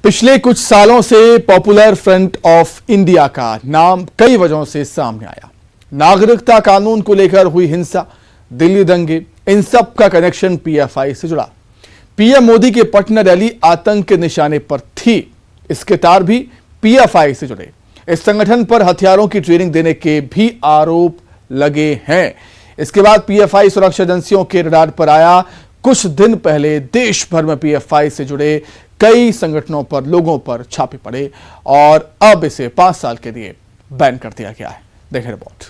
पिछले कुछ सालों से पॉपुलर फ्रंट ऑफ इंडिया का नाम कई वजहों से सामने आया। नागरिकता कानून को लेकर हुई हिंसा, दिल्ली दंगे, इन सब का कनेक्शन पीएफआई से जुड़ा। पीएम मोदी की पटना रैली आतंक के निशाने पर थी, इसके तार भी पीएफआई से जुड़े। इस संगठन पर हथियारों की ट्रेनिंग देने के भी आरोप लगे हैं। इसके बाद पीएफआई सुरक्षा एजेंसियों के रडार पर आया। कुछ दिन पहले देश भर में पीएफआई से जुड़े कई संगठनों पर लोगों पर छापे पड़े और अब इसे 5 साल के लिए बैन कर दिया गया है। देखें रिपोर्ट।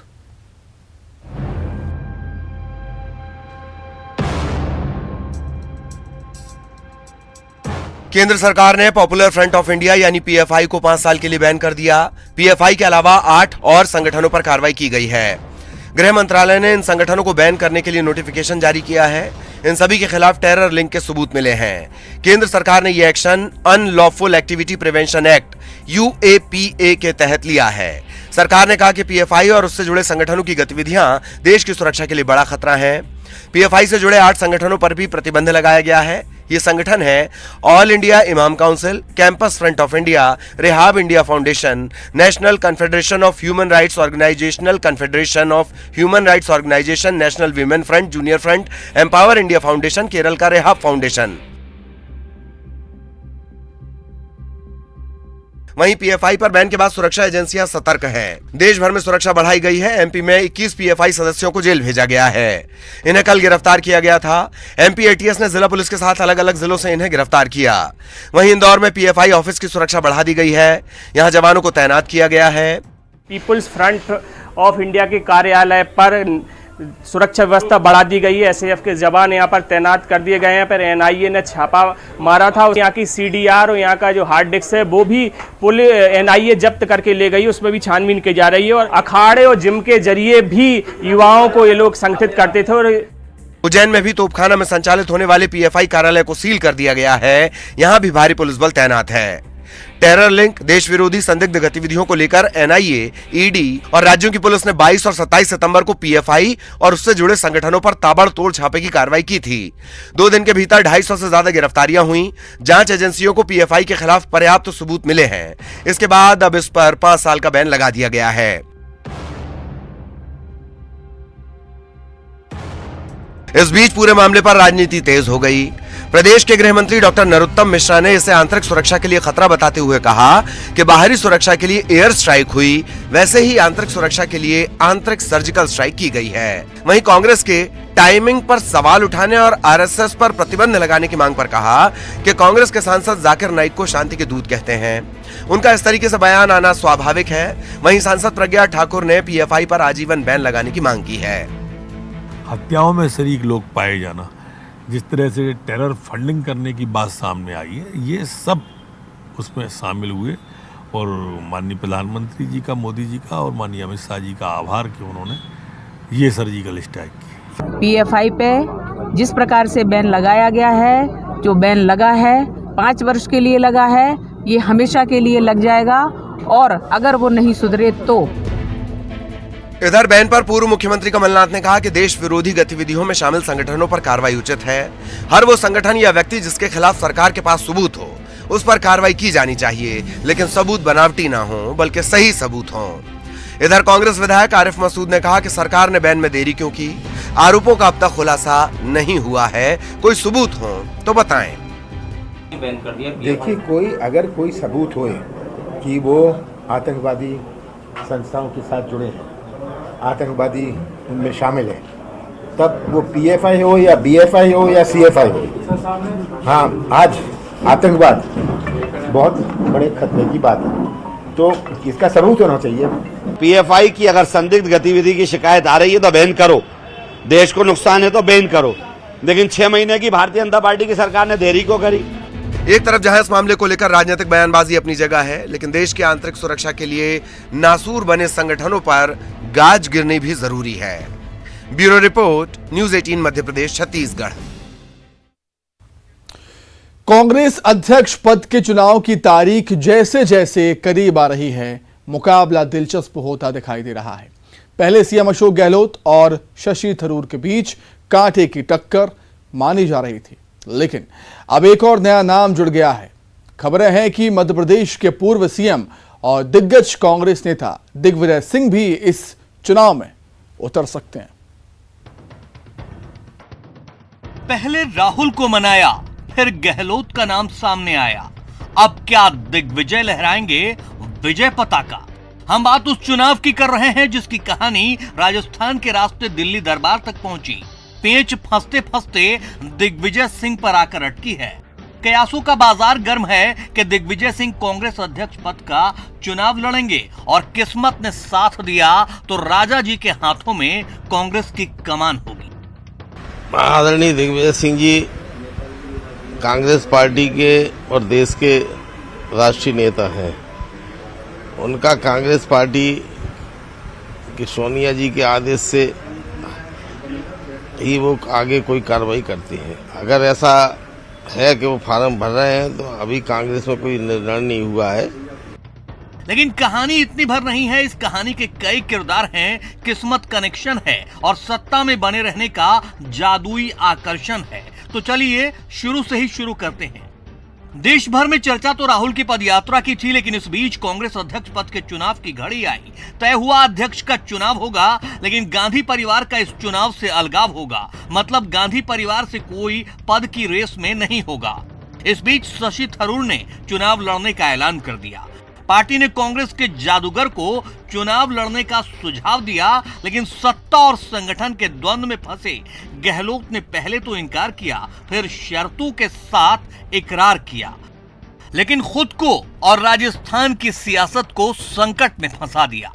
केंद्र सरकार ने पॉपुलर फ्रंट ऑफ इंडिया यानी पीएफआई को 5 साल के लिए बैन कर दिया। पीएफआई के अलावा 8 और संगठनों पर कार्रवाई की गई है। गृह मंत्रालय ने इन संगठनों को बैन करने के लिए नोटिफिकेशन जारी किया है। इन सभी के खिलाफ टेरर लिंक के सबूत मिले हैं। केंद्र सरकार ने यह action unlawful activity prevention act UAPA के तहत लिया है। सरकार ने कहा कि पीएफआई और उससे जुड़े संगठनों की गतिविधियां देश की सुरक्षा के लिए बड़ा खतरा है। पीएफआई से जुड़े 8 संगठनों पर भी प्रतिबंध लगाया गया है। ये संगठन है All India Imam Council, Campus Front of India, Rehab India Foundation, National Confederation of Human Rights Organisational Confederation of Human Rights Organisation, National Women Front, Junior Front, Empower India Foundation, Kerala का रेहाब फाउंडेशन। वहीं PFI पर ban के बाद सुरक्षा एजेंसियां सतर्क हैं। देश भर में सुरक्षा बढ़ाई गई है। एमपी में 21 पीएफआई सदस्यों को जेल भेजा गया है। इन्हें कल गिरफ्तार किया गया था। एमपी एटीएस ने जिला पुलिस के साथ अलग अलग जिलों से इन्हें गिरफ्तार किया। वहीं इंदौर में पीएफआई ऑफिस की सुरक्षा बढ़ा दी गई है। यहां जवानों को तैनात किया गया है। पीपुल्स फ्रंट ऑफ इंडिया के कार्यालय पर सुरक्षा व्यवस्था बढ़ा दी गई है। एसएएफ के जवान यहाँ पर तैनात कर दिए गए हैं। पर एनआईए ने छापा मारा था। यहाँ की सीडीआर और यहाँ का जो हार्ड डिस्क है वो भी पुलिस एनआईए जब्त करके ले गई। उसमें भी छानबीन की जा रही है। और अखाड़े और जिम के जरिए भी युवाओं को ये लोग संगठित करते थे। और उज्जैन में भी तोपखाना में संचालित होने वाले पीएफआई कार्यालय को सील कर दिया गया है। यहाँ भी भारी पुलिस बल तैनात है। टेरर लिंक, देश विरोधी संदिग्ध गतिविधियों को लेकर एनआईए, ईडी और राज्यों की पुलिस ने 22 और 27 सितंबर को पीएफआई और उससे जुड़े संगठनों पर ताबड़तोड़ छापे की कार्रवाई की थी। 2 दिन के भीतर 250 से ज्यादा गिरफ्तारियां हुई। जांच एजेंसियों को पीएफआई के खिलाफ पर्याप्त सबूत मिले हैं। इसके बाद अब इस पर 5 साल का बैन लगा दिया गया है। इस बीच पूरे मामले पर राजनीति तेज हो गई। प्रदेश के गृह मंत्री डॉक्टर नरोत्तम मिश्रा ने इसे आंतरिक सुरक्षा के लिए खतरा बताते हुए कहा कि बाहरी सुरक्षा के लिए एयर स्ट्राइक हुई, वैसे ही आंतरिक सुरक्षा के लिए आंतरिक सर्जिकल स्ट्राइक की गई है। वहीं कांग्रेस के टाइमिंग पर सवाल उठाने और आरएसएस पर प्रतिबंध लगाने की मांग पर कहा कि कांग्रेस के सांसद जाकिर नाइक को शांति के दूत कहते हैं। उनका इस तरीके से बयान आना स्वाभाविक है। वहीं सांसद प्रज्ञा ठाकुर ने पीएफआई पर आजीवन बैन लगाने की मांग की है। हत्याओं में शरीक लोग पाए जाना, जिस तरह से टेरर फंडिंग करने की बात सामने आई है, ये सब उसमें शामिल हुए। और माननीय प्रधानमंत्री जी का, मोदी जी का और माननीय अमित शाह जी का आभार कि उन्होंने ये सर्जिकल स्ट्राइक की। पीएफआई पे जिस प्रकार से बैन लगाया गया है, जो बैन लगा है 5 वर्ष के लिए लगा है, ये हमेशा के लिए लग जाएगा। और अगर वो नहीं सुधरे तो इधर बैन पर पूर्व मुख्यमंत्री कमलनाथ ने कहा कि देश विरोधी गतिविधियों में शामिल संगठनों पर कार्रवाई उचित है। हर वो संगठन या व्यक्ति जिसके खिलाफ सरकार के पास सबूत हो, उस पर कार्रवाई की जानी चाहिए, लेकिन सबूत बनावटी ना हो बल्कि सही सबूत हो। इधर कांग्रेस विधायक आरिफ मसूद ने कहा कि सरकार ने बैन में देरी क्यों की? आरोपों का अब तक खुलासा नहीं हुआ है। कोई सबूत हो तो बताएं। देखिए, अगर कोई सबूत हो कि वो आतंकवादी संस्थाओं के साथ जुड़े हैं, आतंकवादी उनमें शामिल है, तब वो पीएफआई हो या बीएफआई हो या सीएफआई हो। हाँ, आज आतंकवाद बहुत बड़े खतरे की बात है, तो इसका सबूत होना चाहिए। पीएफआई की अगर संदिग्ध गतिविधि की शिकायत आ रही है तो बैन करो। देश को नुकसान है तो बैन करो, लेकिन 6 महीने की भारतीय जनता पार्टी की सरकार ने देरी को करी। एक तरफ जहां इस मामले को लेकर राजनीतिक बयानबाजी अपनी जगह है, लेकिन देश की आंतरिक सुरक्षा के लिए नासूर बने संगठनों पर गाज गिरनी भी जरूरी है। Bureau report, news 18 Madhya Pradesh, Chhattisgarh. Congress अध्यक्ष पद के चुनाव की तारीख जैसे जैसे करीब आ रही है, मुकाबला दिलचस्प होता दिखाई दे रहा है। पहले सीएम अशोक गहलोत और शशि थरूर के बीच कांटे की टक्कर मानी जा रही थी, लेकिन अब एक और नया नाम जुड़ गया है। खबरें हैं कि मध्य प्रदेश के पूर्व सीएम और दिग्गज कांग्रेस नेता दिग्विजय सिंह भी इस चुनाव में उतर सकते हैं। पहले राहुल को मनाया, फिर गहलोत का नाम सामने आया। अब क्या दिग्विजय लहराएंगे विजय पताका? हम बात उस चुनाव की कर रहे हैं जिसकी कहानी राजस्थान के रास्ते दिल्ली दरबार तक पहुंची। पेच फंसते फंसते दिग्विजय सिंह पर आकर अटकी है। कयासों का बाजार गर्म है कि दिग्विजय सिंह कांग्रेस अध्यक्ष पद का चुनाव लड़ेंगे और किस्मत ने साथ दिया तो राजा जी के हाथों में कांग्रेस की कमान होगी। आदरणीय दिग्विजय सिंह जी कांग्रेस पार्टी के और देश के राष्ट्रीय नेता हैं। उनका कांग्रेस पार्टी की सोनिया जी के आदेश से ही वो आगे कोई कार्रवाई करती हैं। अगर ऐसा है कि वो फार्म भर रहे हैं तो अभी कांग्रेस में कोई निर्णय नहीं हुआ है। लेकिन कहानी इतनी भर नहीं है। इस कहानी के कई किरदार हैं, किस्मत कनेक्शन है और सत्ता में बने रहने का जादुई आकर्षण है। तो चलिए शुरू से ही शुरू करते हैं। देश भर में चर्चा तो राहुल की पदयात्रा की थी, लेकिन इस बीच कांग्रेस अध्यक्ष पद के चुनाव की घड़ी आई। तय हुआ अध्यक्ष का चुनाव होगा, लेकिन गांधी परिवार का इस चुनाव से अलगाव होगा। मतलब गांधी परिवार से कोई पद की रेस में नहीं होगा। इस बीच शशि थरूर ने चुनाव लड़ने का ऐलान कर दिया। पार्टी ने कांग्रेस के जादूगर को चुनाव लड़ने का सुझाव दिया, लेकिन सत्ता और संगठन के द्वंद्व में फंसे गहलोत ने पहले तो इनकार किया, फिर शर्तों के साथ इकरार किया, लेकिन खुद को और राजस्थान की सियासत को संकट में फंसा दिया।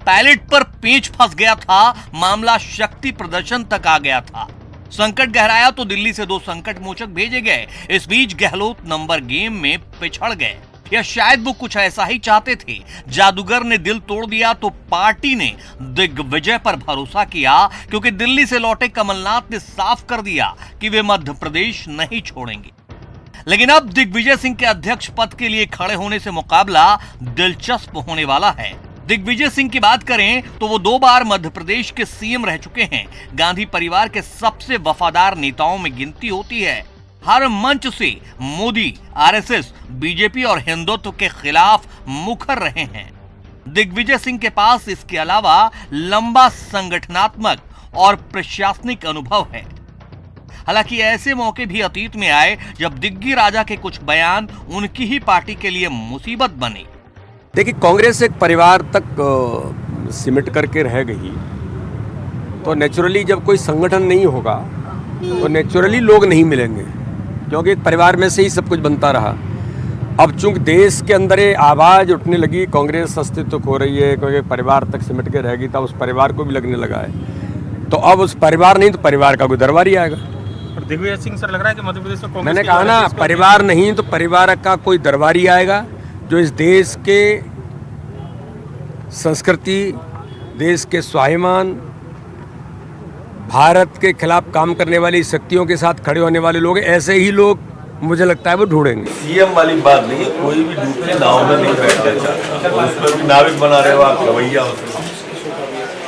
पायलट पर पेंच फंस गया था, मामला शक्ति प्रदर्शन तक आ गया था। संकट गहराया तो दिल्ली से 2 संकट मोचक भेजे गए। इस बीच गहलोत नंबर गेम में पिछड़ गए, या शायद वो कुछ ऐसा ही चाहते थे। जादूगर ने दिल तोड़ दिया तो पार्टी ने दिग्विजय पर भरोसा किया, क्योंकि दिल्ली से लौटे कमलनाथ ने साफ कर दिया कि वे मध्य प्रदेश नहीं छोड़ेंगे। लेकिन अब दिग्विजय सिंह के अध्यक्ष पद के लिए खड़े होने से मुकाबला दिलचस्प होने वाला है। दिग्विजय सिंह की बात करें तो वो 2 बार मध्य प्रदेश के सीएम रह चुके हैं। गांधी परिवार के सबसे वफादार नेताओं में गिनती होती है। हर मंच से मोदी, आरएसएस, बीजेपी और हिंदुत्व के खिलाफ मुखर रहे हैं। दिग्विजय सिंह के पास इसके अलावा लंबा संगठनात्मक और प्रशासनिक अनुभव है। हालांकि ऐसे मौके भी अतीत में आए जब दिग्गी राजा के कुछ बयान उनकी ही पार्टी के लिए मुसीबत बने। देखिए, कांग्रेस एक परिवार तक सिमट करके रह गई, तो नेचुरली जब कोई संगठन नहीं होगा तो नेचुरली लोग नहीं मिलेंगे, क्योंकि एक परिवार में से ही सब कुछ बनता रहा। अब चूंकि देश के अंदर ये आवाज़ उठने लगी, कांग्रेस अस्तित्व खो रही है, क्योंकि परिवार तक सिमट के रह गई, तब उस परिवार को भी लगने लगा है। तो अब उस परिवार नहीं तो परिवार का कोई दरबार ही आएगा। दिग्विजय सिंह सर लग रहा है कि मध्य प्रदेश में मैंने कहा ना, परिवार नहीं तो परिवार का कोई दरबारी आएगा, जो इस देश के संस्कृति, देश के स्वाभिमान, भारत के खिलाफ काम करने वाली शक्तियों के साथ खड़े होने वाले लोग, ऐसे ही लोग मुझे लगता है वो ढूंढेंगे। सीएम वाली बात नहीं है, कोई भी डूबते नाव में नहीं बैठना चाहता, और उसमें भी नाविक बना रहे हो आप, रवैया होता है।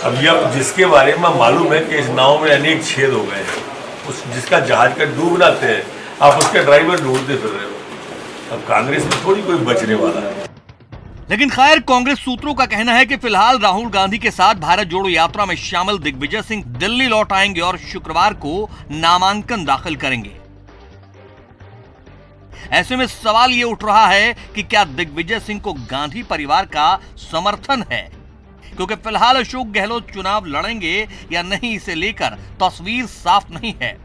अब यह जिसके बारे में मालूम है कि इस नाव में अनेक छेद हो गए हैं, उस जिसका जहाज का डूब जाते हैं, आप उसके ड्राइवर ढूंढते फिर रहे हो। अब कांग्रेस में थोड़ी कोई बचने वाला है। लेकिन खैर, कांग्रेस सूत्रों का कहना है कि फिलहाल राहुल गांधी के साथ भारत जोड़ो यात्रा में शामिल दिग्विजय सिंह दिल्ली लौट आएंगे और शुक्रवार को नामांकन दाखिल करेंगे। ऐसे में सवाल ये उठ रहा है कि क्या दिग्विजय सिंह को गांधी परिवार का समर्थन है, क्योंकि फिलहाल अशोक गहलोत चुनाव लड़ेंगे या नहीं, इसे लेकर तस्वीर साफ नहीं है।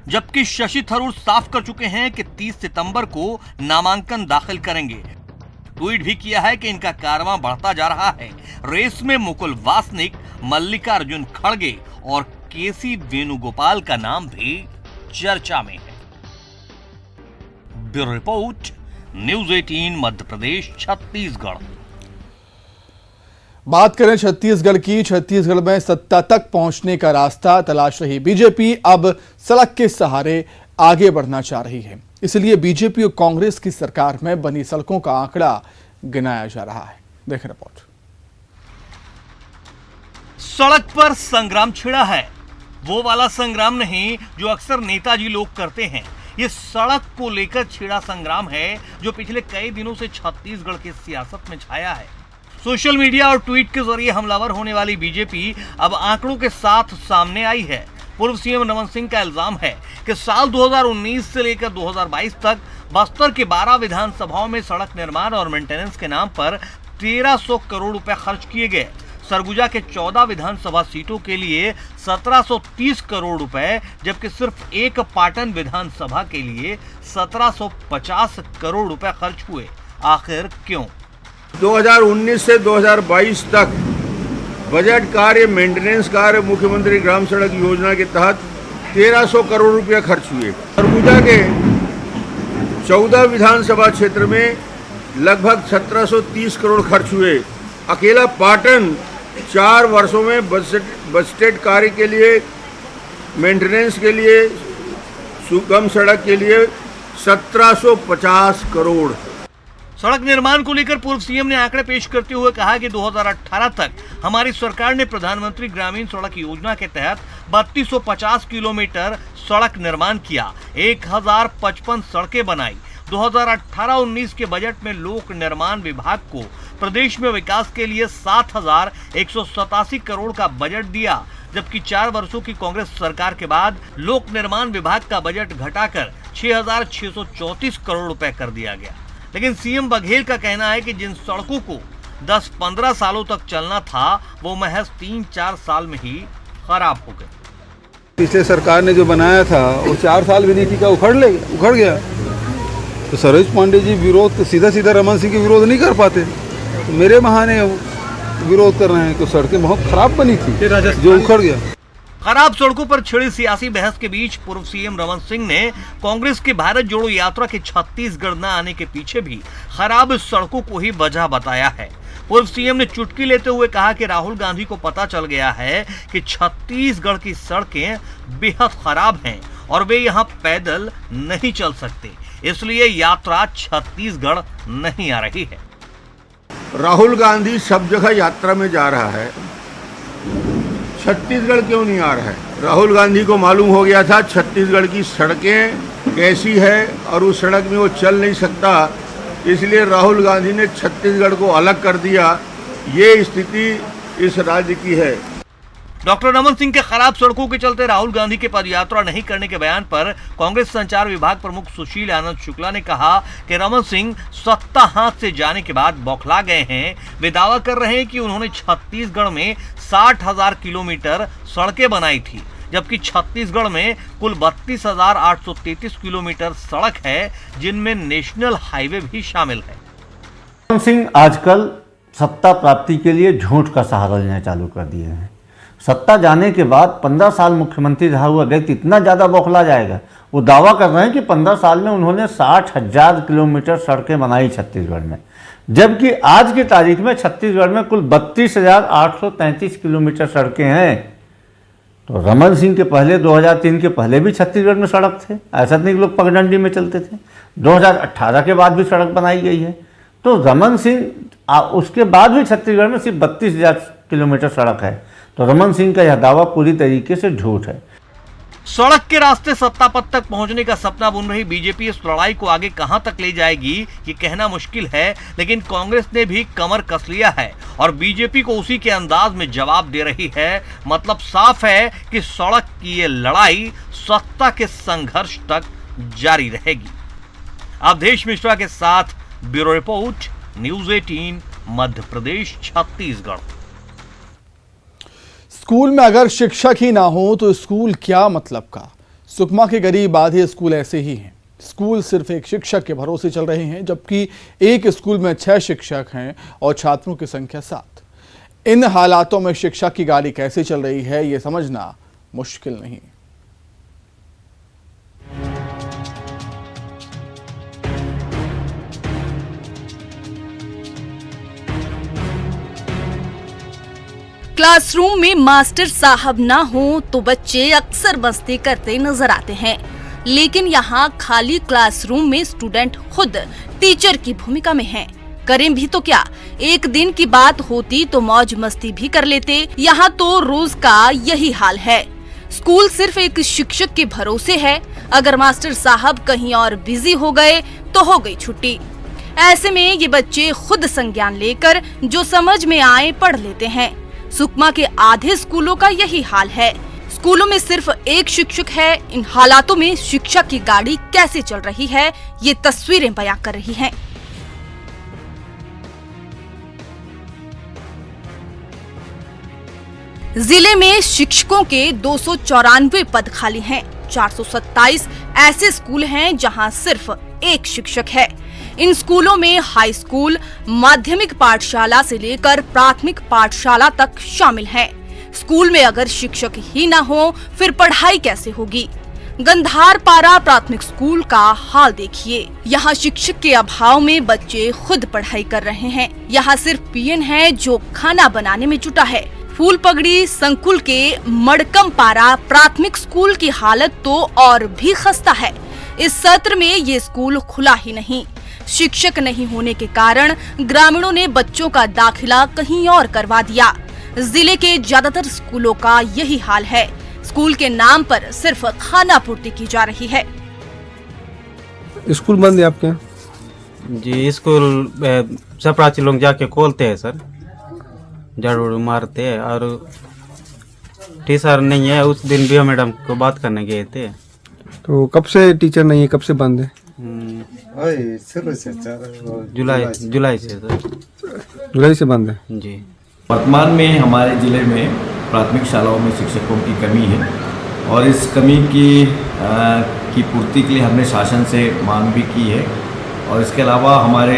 जबकि शशि थरूर साफ कर चुके हैं कि 30 सितंबर को नामांकन दाखिल करेंगे। ट्वीट भी किया है कि इनका कारवां बढ़ता जा रहा है। रेस में मुकुल वासनिक, मल्लिकार्जुन खड़गे और केसी वेणुगोपाल का नाम भी चर्चा में है। Bureau report, news 18 Madhya Pradesh, Chhattisgarh. बात करें छत्तीसगढ़ की। छत्तीसगढ़ में सत्ता तक पहुंचने का रास्ता तलाश रही बीजेपी अब सड़क के सहारे आगे बढ़ना चाह रही है। इसलिए बीजेपी और कांग्रेस की सरकार में बनी सड़कों का आंकड़ा गिनाया जा रहा है। देखें रिपोर्ट। सड़क पर संग्राम छिड़ा है, वो वाला संग्राम नहीं जो अक्सर नेताजी लोग करते हैं। ये सड़क को लेकर छिड़ा संग्राम है जो पिछले कई दिनों से छत्तीसगढ़ की सियासत में छाया है। सोशल मीडिया और ट्वीट के जरिए हमलावर होने वाली बीजेपी अब आंकड़ों के साथ सामने आई है। पूर्व सीएम रमन सिंह का इल्जाम है कि साल 2019 से लेकर 2022 तक बस्तर के 12 विधानसभाओं में सड़क निर्माण और मेंटेनेंस के नाम पर 1300 करोड़ रुपए खर्च किए गए। सरगुजा के 14 विधानसभा सीटों के लिए 1730 करोड़ रुपए, जबकि सिर्फ एक पाटन विधानसभा के लिए 1750 करोड़ रुपए खर्च हुए। आखिर क्यों? 2019 से 2022 तक बजट कार्य, मेंटेनेंस कार्य, मुख्यमंत्री ग्राम सड़क योजना के तहत 1300 करोड़ रुपए खर्च हुए। सरगुजा के 14 विधानसभा क्षेत्र में लगभग 1730 करोड़ खर्च हुए। अकेला पाटन 4 वर्षों में बजटेड कार्य के लिए, मेंटेनेंस के लिए, सुगम सड़क के लिए 1750 करोड़। सड़क निर्माण को लेकर पूर्व सीएम ने आंकड़े पेश करते हुए कहा कि 2018 तक हमारी सरकार ने प्रधानमंत्री ग्रामीण सड़क योजना के तहत 3250 किलोमीटर सड़क निर्माण किया, 1055 सड़कें बनाई। 2018-19 के बजट में लोक निर्माण विभाग को प्रदेश में विकास के लिए 7187 करोड़ का बजट दिया, जबकि 4 वर्षों की कांग्रेस सरकार के बाद लोक निर्माण विभाग का बजट घटाकर 6634 करोड़ रुपए कर दिया गया। लेकिन सीएम बघेल का कहना है कि जिन सड़कों को 10-15 सालों तक चलना था वो महज 3-4 साल में ही खराब हो गए। पिछले सरकार ने जो बनाया था वो 4 साल भी नहीं टिका, उखड़ गया। तो सरोज पांडे जी विरोध सीधा रमन सिंह के विरोध नहीं कर पाते, तो मेरे बहाने विरोध कर रहे हैं। तो सड़कें बहुत खराब बनी थी जो उखड़ गया। खराब सड़कों पर छिड़ी सियासी बहस के बीच पूर्व सीएम रमन सिंह ने कांग्रेस के भारत जोड़ो यात्रा के छत्तीसगढ़ न आने के पीछे भी खराब सड़कों को ही वजह बताया है। पूर्व सीएम ने चुटकी लेते हुए कहा कि राहुल गांधी को पता चल गया है कि छत्तीसगढ़ की सड़कें बेहद खराब हैं और वे यहाँ पैदल नहीं चल सकते, इसलिए यात्रा छत्तीसगढ़ नहीं आ रही है। राहुल गांधी सब जगह यात्रा में जा रहा है, छत्तीसगढ़ क्यों नहीं आ रहा है? राहुल गांधी को मालूम हो गया था छत्तीसगढ़ की सड़कें कैसी है और उस सड़क में वो चल नहीं सकता, इसलिए राहुल गांधी ने छत्तीसगढ़ को अलग कर दिया। ये स्थिति इस राज्य की है। डॉक्टर रमन सिंह के खराब सड़कों के चलते राहुल गांधी के पदयात्रा नहीं करने के बयान पर कांग्रेस संचार विभाग प्रमुख सुशील आनंद शुक्ला ने कहा कि रमन सिंह सत्ता हाथ से जाने के बाद बौखला गए हैं। वे दावा कर रहे हैं कि उन्होंने छत्तीसगढ़ में 60,000 किलोमीटर सड़कें बनाई थी, जबकि छत्तीसगढ़ में कुल 32,833 किलोमीटर सड़क है, जिनमें नेशनल हाईवे भी शामिल है। रमन सिंह आजकल सत्ता प्राप्ति के लिए झूठ का सहारा लेना चालू कर दिए हैं। सत्ता जाने के बाद 15 साल मुख्यमंत्री रहा हुआ व्यक्ति इतना ज़्यादा बौखला जाएगा। वो दावा कर रहे हैं कि 15 साल में उन्होंने 60,000 किलोमीटर सड़कें बनाई छत्तीसगढ़ में, जबकि आज की तारीख में छत्तीसगढ़ में कुल 32,833 किलोमीटर सड़कें हैं। तो रमन सिंह के पहले 2003 के पहले भी छत्तीसगढ़ में सड़क थे, ऐसा नहीं कि लोग पगडंडी में चलते थे। 2018 के बाद भी सड़क बनाई गई है। तो रमन सिंह उसके बाद भी छत्तीसगढ़ में सिर्फ 32,000 किलोमीटर सड़क है। तो रमन सिंह का यह दावा पूरी तरीके से झूठ है। सड़क के रास्ते सत्ता पद तक पहुंचने का सपना बुन रही बीजेपी इस लड़ाई को आगे कहां तक ले जाएगी ये कहना मुश्किल है, लेकिन कांग्रेस ने भी कमर कस लिया है और बीजेपी को उसी के अंदाज में जवाब दे रही है। मतलब साफ है कि सड़क की ये लड़ाई सत्ता के संघर्ष तक जारी रहेगी। अवधेश मिश्रा के साथ bureau report, news 18 Madhya Pradesh Chhattisgarh. School में अगर शिक्षक ही ना हो तो स्कूल क्या मतलब का? सुकमा के करीब आधे स्कूल ऐसे ही हैं। स्कूल सिर्फ एक शिक्षक के भरोसे चल रहे हैं, जबकि एक स्कूल में 6 शिक्षक हैं और छात्रों की संख्या 7। इन हालातों में शिक्षा की गाड़ी कैसे चल रही है ये समझना मुश्किल नहीं। क्लासरूम में मास्टर साहब ना हो तो बच्चे अक्सर मस्ती करते नजर आते हैं, लेकिन यहाँ खाली क्लासरूम में स्टूडेंट खुद टीचर की भूमिका में हैं। करें भी तो क्या, एक दिन की बात होती तो मौज मस्ती भी कर लेते। यहाँ तो रोज का यही हाल है। स्कूल सिर्फ एक शिक्षक के भरोसे है। अगर मास्टर साहब कहीं और बिजी हो गए तो हो गई छुट्टी। ऐसे में ये बच्चे खुद संज्ञान लेकर जो समझ में आए पढ़ लेते हैं। सुकमा के आधे स्कूलों का यही हाल है। स्कूलों में सिर्फ एक शिक्षक है। इन हालातों में शिक्षा की गाड़ी कैसे चल रही है, ये तस्वीरें बयां कर रही हैं। जिले में शिक्षकों के 294 पद खाली हैं। 427 ऐसे स्कूल हैं जहां सिर्फ एक शिक्षक है। इन स्कूलों में हाई स्कूल, माध्यमिक पाठशाला से लेकर प्राथमिक पाठशाला तक शामिल हैं। स्कूल में अगर शिक्षक ही ना हो फिर पढ़ाई कैसे होगी। गंधारपारा प्राथमिक स्कूल का हाल देखिए। यहाँ शिक्षक के अभाव में बच्चे खुद पढ़ाई कर रहे हैं। यहाँ सिर्फ पीएन है जो खाना बनाने में जुटा है। फूल पगड़ी संकुल के मड़कम पारा प्राथमिक स्कूल की हालत तो और भी खस्ता है। इस सत्र में ये स्कूल खुला ही नहीं। शिक्षक नहीं होने के कारण ग्रामीणों ने बच्चों का दाखिला कहीं और करवा दिया। जिले के ज्यादातर स्कूलों का यही हाल है। स्कूल के नाम पर सिर्फ खाना पूर्ति की जा रही है। स्कूल बंद है आपके यहाँ? जी स्कूल सब प्राची लोग जाके खोलते हैं सर, झाड़ू मारते हैं और टीचर नहीं है। उस दिन भी हम मैडम को बात करने गए थे। तो कब से टीचर नहीं है, कब से बंद है? जुलाई से सर। जुलाई से बंद है जी। वर्तमान में हमारे ज़िले में प्राथमिक शालाओं में शिक्षकों की कमी है और इस कमी की पूर्ति के लिए हमने शासन से मांग भी की है। और इसके अलावा हमारे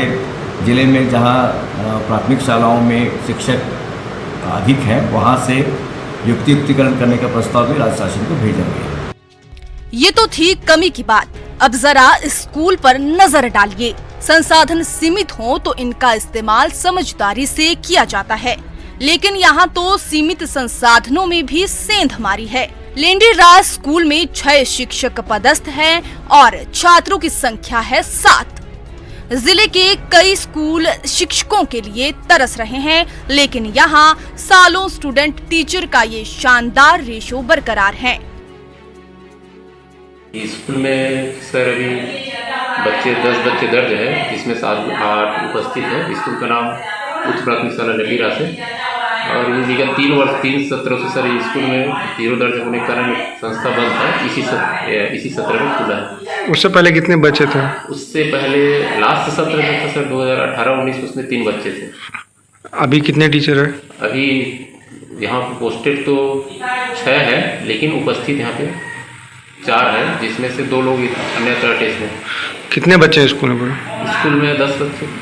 ज़िले में जहां प्राथमिक शालाओं में शिक्षक अधिक हैं वहां से युक्तिकरण करने का प्रस्ताव भी राज्य शासन को भेजा गया। ये तो थी कमी की बात। अब जरा स्कूल पर नजर डालिए। संसाधन सीमित हो तो इनका इस्तेमाल समझदारी से किया जाता है, लेकिन यहाँ तो सीमित संसाधनों में भी सेंध मारी है। लेंडीराज स्कूल में 6 शिक्षक पदस्थ हैं और छात्रों की संख्या है 7। जिले के कई स्कूल शिक्षकों के लिए तरस रहे हैं, लेकिन यहाँ सालों स्टूडेंट टीचर का ये शानदार रेशो बरकरार है। स्कूल में सर अभी 10 बच्चे दर्ज है, जिसमें 7-8 उपस्थित है। स्कूल का नाम उच्च प्राथमिक शाला लेंडीराज है और विगत 3 सत्रों से सर स्कूल में 0 दर्ज होने के कारण संस्था बंद है। इसी सत्र में खुला है। उससे पहले कितने बच्चे थे? उससे पहले लास्ट सत्र जो था सर 2018-19 उसमें 3 बच्चे थे। अभी कितने टीचर है? अभी यहाँ पोस्टेड तो 6 है, लेकिन उपस्थित यहाँ पे 4 है, जिसमें से 2 लोग अन्यत्र टेस्ट में। कितने बच्चे हैं स्कूल में? स्कूल में 10 बच्चे।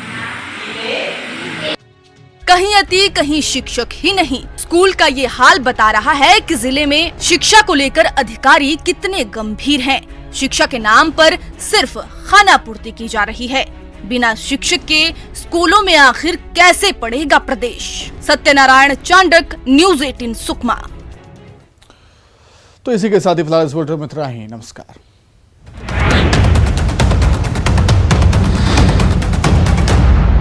कहीं अति कहीं शिक्षक ही नहीं। स्कूल का ये हाल बता रहा है कि जिले में शिक्षा को लेकर अधिकारी कितने गंभीर हैं। शिक्षा के नाम पर सिर्फ खाना पूर्ति की जा रही है। बिना शिक्षक के स्कूलों में आखिर कैसे पढ़ेगा प्रदेश। सत्यनारायण चांडक, न्यूज़ 18 सुकमा। तो इसी के साथ ही फिलहाल इस बुलेटिन में इतना ही। नमस्कार।